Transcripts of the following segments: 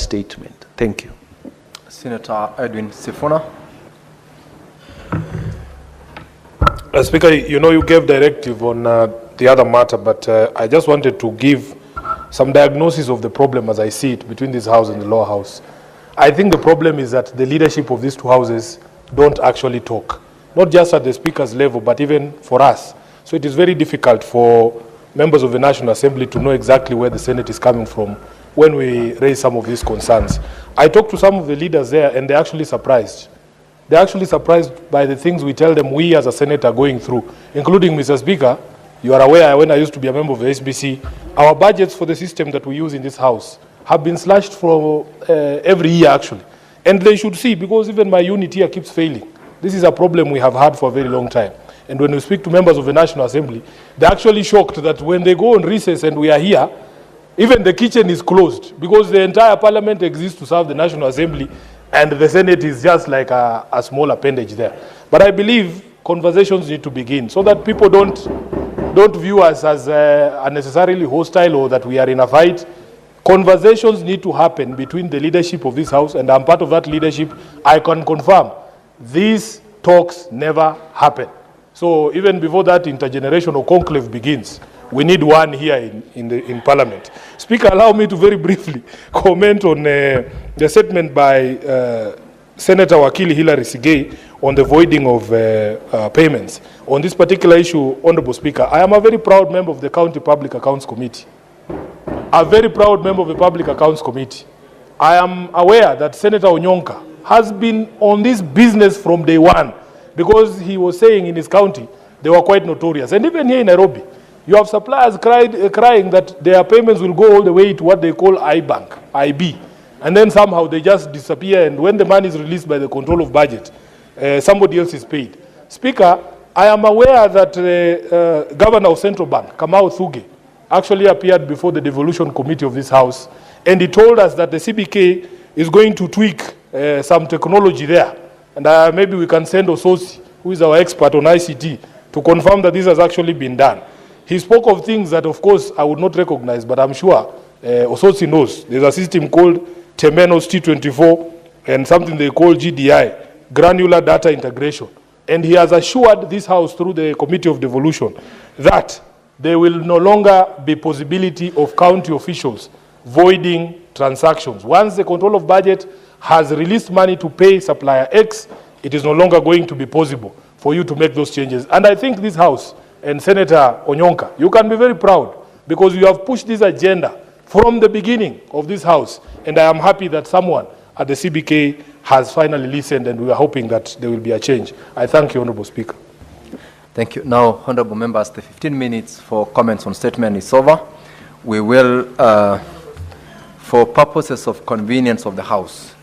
statement. Thank you. Senator Edwin Sifuna. Speaker, you know you gave directive on the other matter, but I just wanted to give some diagnosis of the problem as I see it between this house and the lower house. I think the problem is that the leadership of these two houses don't actually talk, not just at the speaker's level, but even for us. So it is very difficult for members of the National Assembly to know exactly where the Senate is coming from when we raise some of these concerns. I talked to some of the leaders there, and they're actually surprised. They're actually surprised by the things we tell them we as a Senate are going through, including, Mr. Speaker, you are aware when I used to be a member of the SBC, our budgets for the system that we use in this house have been slashed for every year, actually. And they should see, because even my unit here keeps failing. This is a problem we have had for a very long time. And when we speak to members of the National Assembly, they're actually shocked that when they go on recess and we are here, even the kitchen is closed, because the entire parliament exists to serve the National Assembly, and the Senate is just like a small appendage there. But I believe conversations need to begin so that people don't view us as unnecessarily hostile or that we are in a fight. Conversations need to happen between the leadership of this house, and I'm part of that leadership. I can confirm these talks never happen. So even before that intergenerational conclave begins, we need one here in Parliament. Speaker, allow me to very briefly comment on the statement by Senator Wakili Hilary Sigei on the voiding of payments. On this particular issue, Honorable Speaker, I am a very proud member of the County Public Accounts Committee. A very proud member of the Public Accounts Committee. I am aware that Senator Onyonka has been on this business from day one, because he was saying in his county they were quite notorious. And even here in Nairobi, you have suppliers crying that their payments will go all the way to what they call iBank, IB. And then somehow they just disappear, and when the money is released by the control of budget, somebody else is paid. Speaker, I am aware that the Governor of Central Bank, Kamau Thuge, actually appeared before the devolution committee of this house, and he told us that the CBK is going to tweak some technology there. And maybe we can send Ososi, who is our expert on ICT, to confirm that this has actually been done. He spoke of things that, of course, I would not recognize, but I'm sure Ososi knows. There's a system called Temenos T24 and something they call GDI, Granular Data Integration. And he has assured this house through the Committee of Devolution that there will no longer be possibility of county officials voiding transactions. Once the control of budget has released money to pay supplier X, it is no longer going to be possible for you to make those changes. And I think this house and Senator Onyonka, you can be very proud, because you have pushed this agenda from the beginning of this house. And I am happy that someone at the CBK has finally listened, and we are hoping that there will be a change. I thank you, Honorable Speaker. Thank you. Now, Honorable Members, the 15 minutes for comments on statement is over. We will, for purposes of convenience of the House,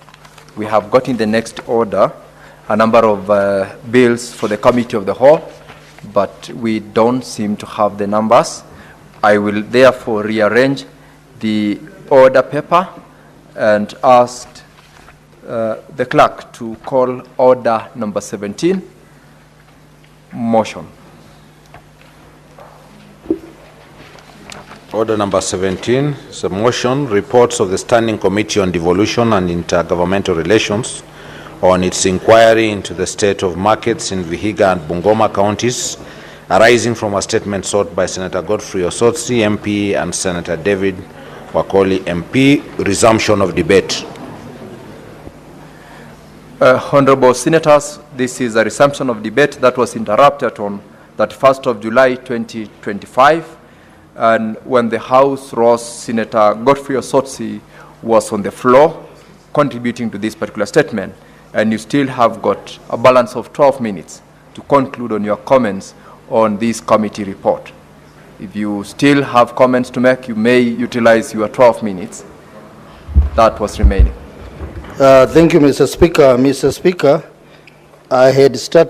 we have got in the next order a number of bills for the Committee of the Whole, but we don't seem to have the numbers. I will therefore rearrange the order paper and ask the clerk to call order number 17. Motion. Order number 17 is a motion, reports of the Standing Committee on Devolution and Intergovernmental Relations on its inquiry into the state of markets in Vihiga and Bungoma counties, arising from a statement sought by Senator Godfrey Osotsi, MP, and Senator David Wakoli, MP. Resumption of debate. Honorable Senators, this is a resumption of debate that was interrupted on 31st of July 2025, and when the House rose, Senator Godfrey Osotsi was on the floor contributing to this particular statement, and you still have got a balance of 12 minutes to conclude on your comments on this committee report. If you still have comments to make, you may utilize your 12 minutes that was remaining. Thank you, Mr. Speaker. Mr. Speaker, I had started